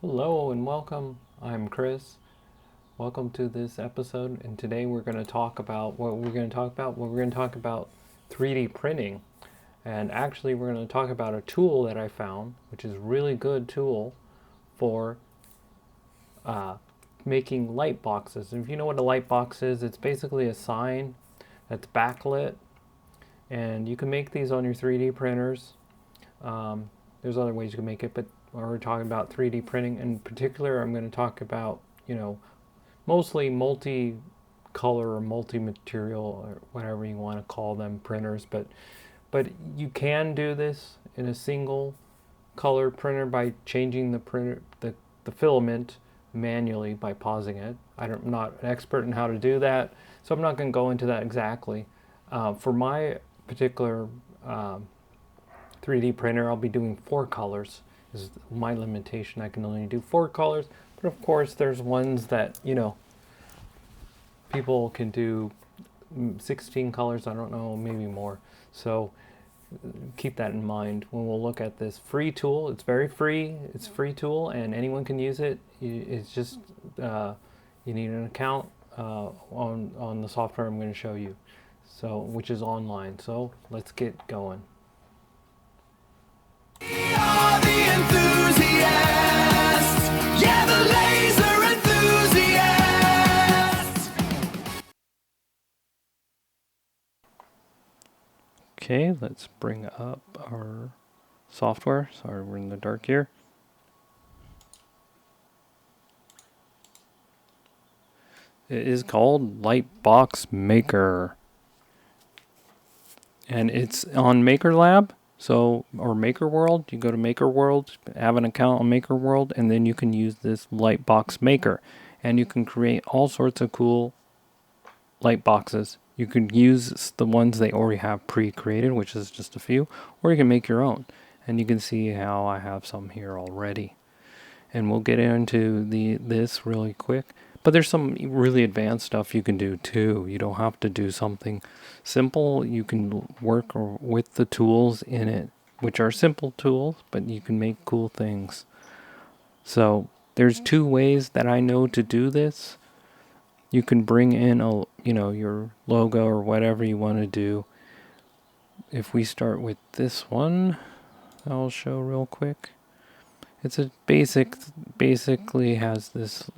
Hello and welcome. I'm Chris. Welcome to this episode. And today we're going to talk about what we're going to talk about. Well, we're going to talk about 3D printing. And actually, we're going to talk about a tool that I found, which is a really good tool for uh, making light boxes. And if you know what a light box is, it's basically a sign that's backlit. And you can make these on your 3D printers. There's other ways you can make it, but we're talking about 3D printing. In particular, I'm going to talk about, mostly multi-color or multi-material or whatever you want to call them printers. But you can do this in a single color printer by changing the filament manually by pausing it. I'm not an expert in how to do that, so I'm not going to go into that exactly. For my particular 3D printer, I'll be doing 4 colors. This is my limitation. I can only do 4 colors, but of course there's ones that, people can do 16 colors, I don't know, maybe more. So keep that in mind when we'll look at this free tool. It's very free. It's a free tool and anyone can use it. It's just you need an account on the software I'm going to show you, so which is online. So let's get going. We are the enthusiasts. Yeah, the laser enthusiasts. Okay, let's bring up our software. Sorry, we're in the dark here. It is called Lightbox Maker. And it's on Maker Lab, or Maker World. You go to Maker World, have an account on Maker World, and then you can use this Lightbox Maker. And you can create all sorts of cool light boxes. You can use the ones they already have pre-created, which is just a few, or you can make your own. And you can see how I have some here already. And we'll get into this really quick. But there's some really advanced stuff you can do too. You don't have to do something simple. You can work with the tools in it, which are simple tools, but you can make cool things. So there's 2 ways that I know to do this. You can bring in your logo or whatever you want to do. If we start with this one, I'll show real quick. It's a basically has this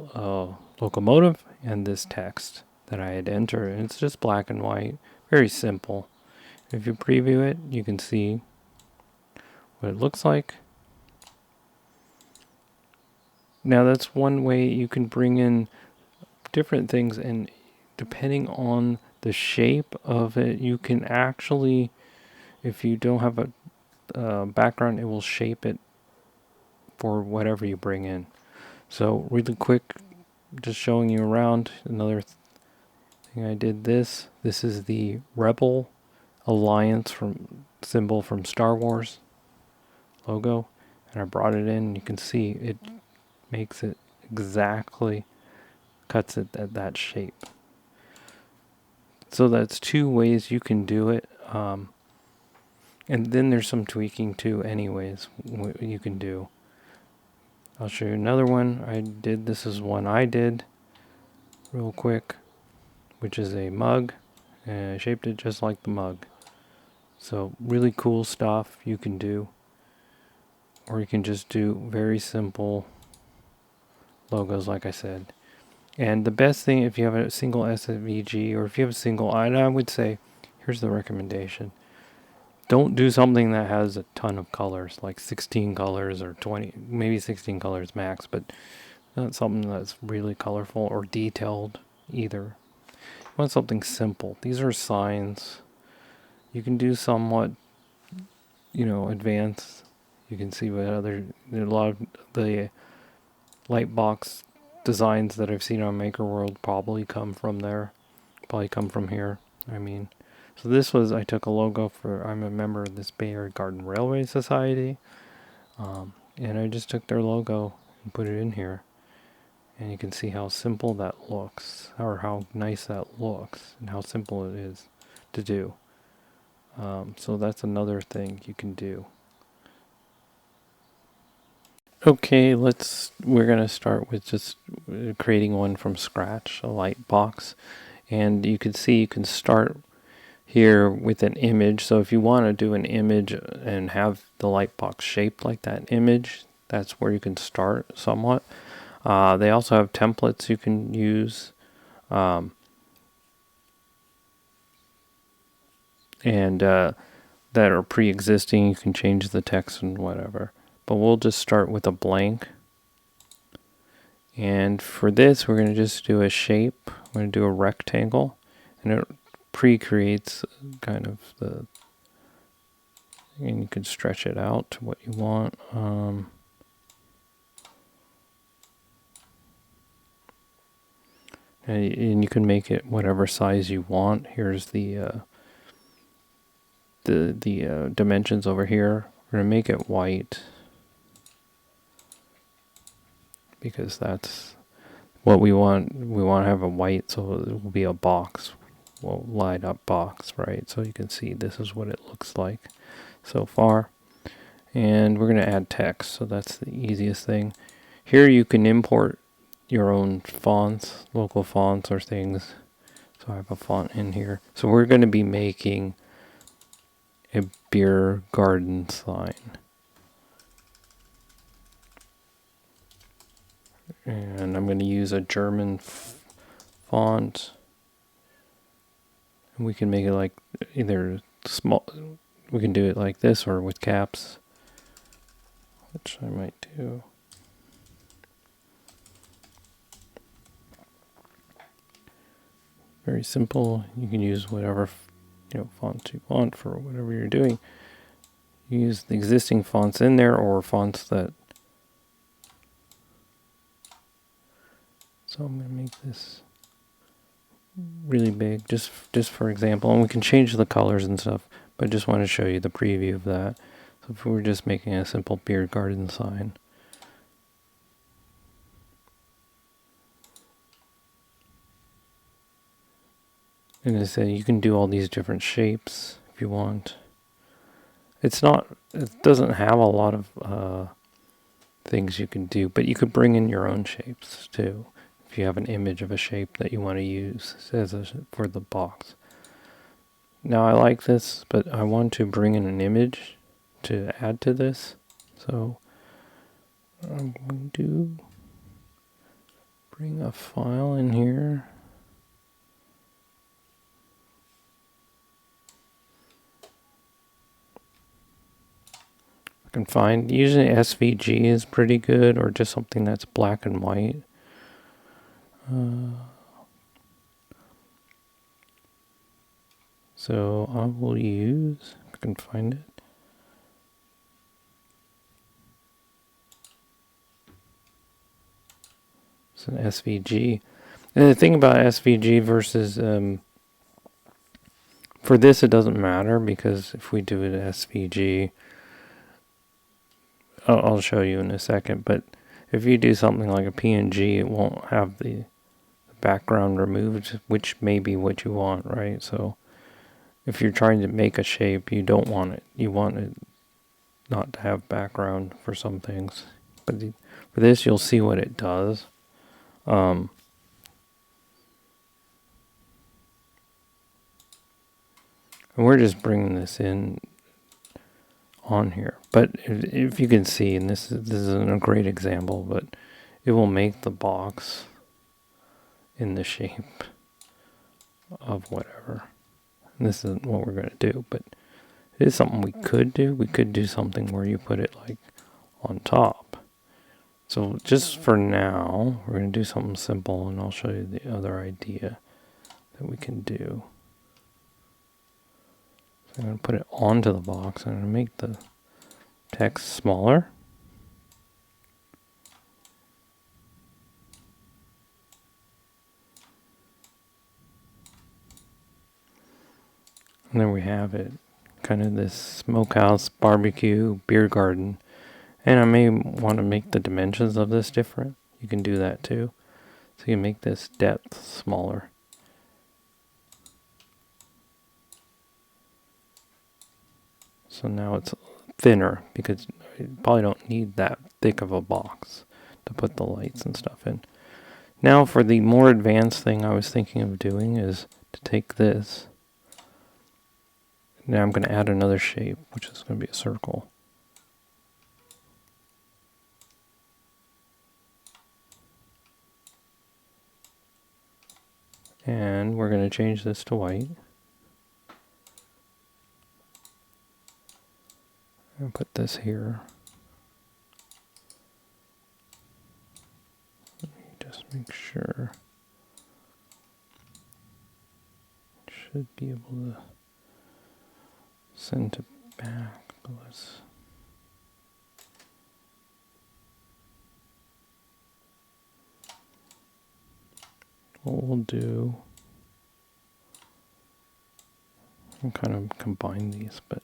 locomotive and this text that I had entered. And it's just black and white, very simple. If you preview it, you can see what it looks like. Now that's one way you can bring in different things, and depending on the shape of it, you can actually, if you don't have a background, it will shape it for whatever you bring in. So really quick, just showing you around. Another thing I did this is the Rebel Alliance symbol from Star Wars logo, and I brought it in. You can see it makes it exactly, cuts it at that shape. So that's 2 ways you can do it. And then there's some tweaking too anyways you can do. I'll show you another one I did. This is one I did real quick, which is a mug, and I shaped it just like the mug. So really cool stuff you can do. Or you can just do very simple logos like I said. And the best thing, if you have a single SVG or if you have a single, I would say, here's the recommendation. Don't do something that has a ton of colors, like 16 colors or 20, maybe 16 colors max, but not something that's really colorful or detailed either. You want something simple. These are signs. You can do somewhat, advanced. You can see what a lot of the Lightbox designs that I've seen on Maker World probably come from there. Probably come from here. So this was, I took a logo I'm a member of this Bay Area Garden Railway Society. And I just took their logo and put it in here. And you can see how simple that looks, or how nice that looks, and how simple it is to do. So that's another thing you can do. Okay, we're going to start with just creating one from scratch, a light box. And you can see you can start here with an image. So if you want to do an image and have the light box shaped like that image, that's where you can start somewhat. They also have templates you can use. And that are pre-existing. You can change the text and whatever. But we'll just start with a blank. And for this, we're going to just do a shape. We're going to do a rectangle. And it pre-creates kind of the... And you can stretch it out to what you want. And you can make it whatever size you want. Here's the dimensions over here. We're going to make it white because that's what we want. We want to have a white, so it will be a box. Well, light up box, right? So you can see this is what it looks like so far. And we're going to add text, so that's the easiest thing. Here you can import your own fonts, local fonts or things. So I have a font in here. So we're going to be making a beer garden sign. And I'm going to use a German font. And we can make it like either small, we can do it like this or with caps, which I might do. Very simple. You can use whatever font you want for whatever you're doing. You use the existing fonts in there or fonts that. So I'm going to make this really big, just for example, and we can change the colors and stuff, but I just want to show you the preview of that. So if we were just making a simple beer garden sign, and I say you can do all these different shapes if you want. It doesn't have a lot of things you can do, but you could bring in your own shapes too. If you have an image of a shape that you want to use for the box. Now I like this, but I want to bring in an image to add to this. So I'm going to bring a file in here. I can find, usually SVG is pretty good, or just something that's black and white. So I will use, if I can find it. It's an SVG. And the thing about SVG versus, for this it doesn't matter, because if we do it SVG, I'll show you in a second, but if you do something like a PNG, it won't have the background removed, which may be what you want, right? So if you're trying to make a shape, you don't want it. You want it not to have background for some things. But for this, you'll see what it does. And we're just bringing this in on here. But if you can see, and this isn't a great example, but it will make the box in the shape of whatever. And this isn't what we're going to do, but it is something we could do. We could do something where you put it like on top. So just for now, we're going to do something simple, and I'll show you the other idea that we can do. So I'm going to put it onto the box. I'm going to make the text smaller. And then we have it, kind of this smokehouse, barbecue, beer garden. And I may want to make the dimensions of this different. You can do that too. So you make this depth smaller. So now it's thinner, because you probably don't need that thick of a box to put the lights and stuff in. Now for the more advanced thing I was thinking of doing is to take this. Now I'm going to add another shape, which is going to be a circle. And we're going to change this to white. And put this here. Let me just make sure. Should be able to send it back. But let's. What we'll do. I'll kind of combine these, but.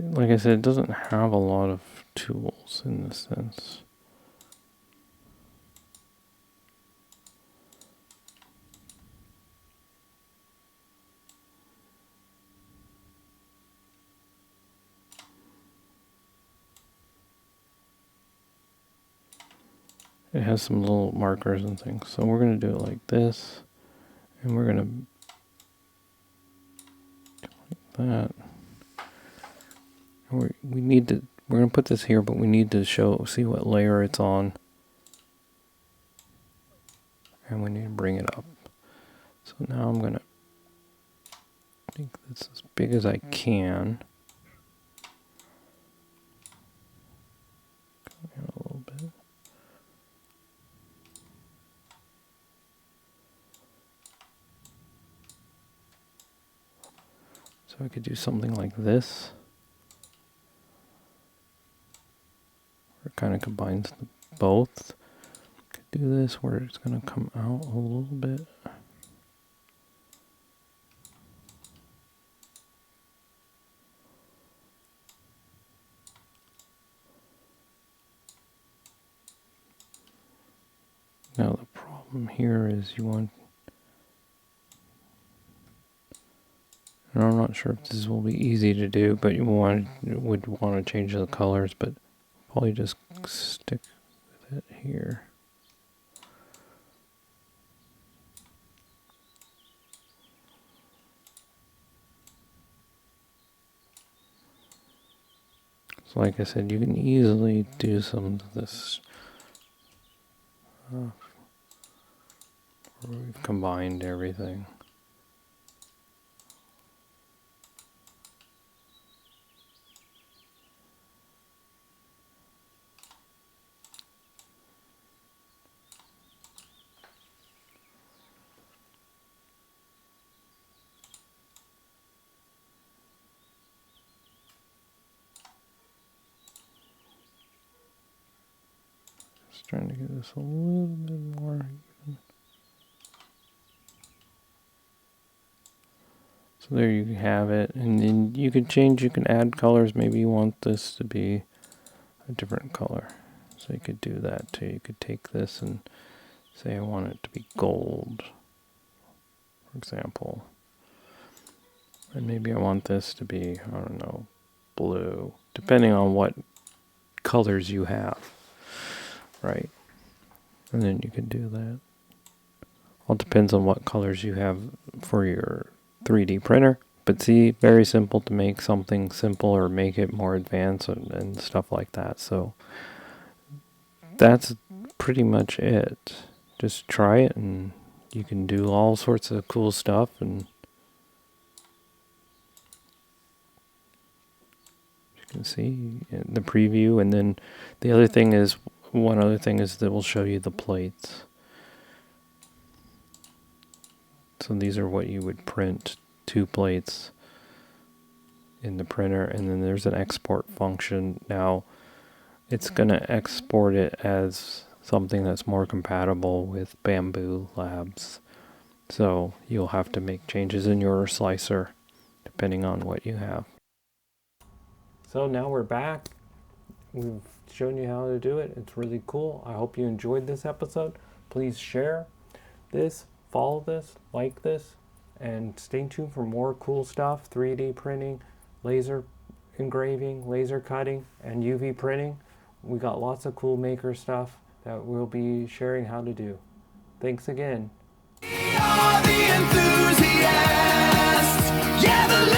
Like I said, it doesn't have a lot of tools in this sense. It has some little markers and things. So we're going to do it like this. And we're going to like that. And we need to, we're going to put this here, but we need to see what layer it's on. And we need to bring it up. So now I'm going to make this as big as I can. Come in a little bit. So I could do something like this. It kind of combines both. Could do this where it's going to come out a little bit. Now the problem here is you want, and I'm not sure if this will be easy to do, but you would want to change the colors, but probably just stick with it here. So like I said, you can easily do some of this where we've combined everything. Just trying to get this a little bit more even. So there you have it, and then you can change, you can add colors. Maybe you want this to be a different color. So you could do that too. You could take this and say I want it to be gold, for example. And maybe I want this to be, I don't know, blue, depending on what colors you have, right? And then you can do that. All depends on what colors you have for your 3D printer. But see, very simple to make something simple or make it more advanced and stuff like that. So that's pretty much it. Just try it and you can do all sorts of cool stuff. And you can see the preview. And then the other thing is, one other thing is that will show you the plates. So these are what you would print, 2 plates in the printer, and then there's an export function. Now it's going to export it as something that's more compatible with Bamboo Labs. So you'll have to make changes in your slicer depending on what you have. So now we're back. We've showing you how to do it. It's really cool. I hope you enjoyed this episode. Please share this, follow this, like this, and stay tuned for more cool stuff, 3D printing, laser engraving, laser cutting, and UV printing. We got lots of cool maker stuff that we'll be sharing how to do. Thanks again. We are the enthusiasts. Yeah, the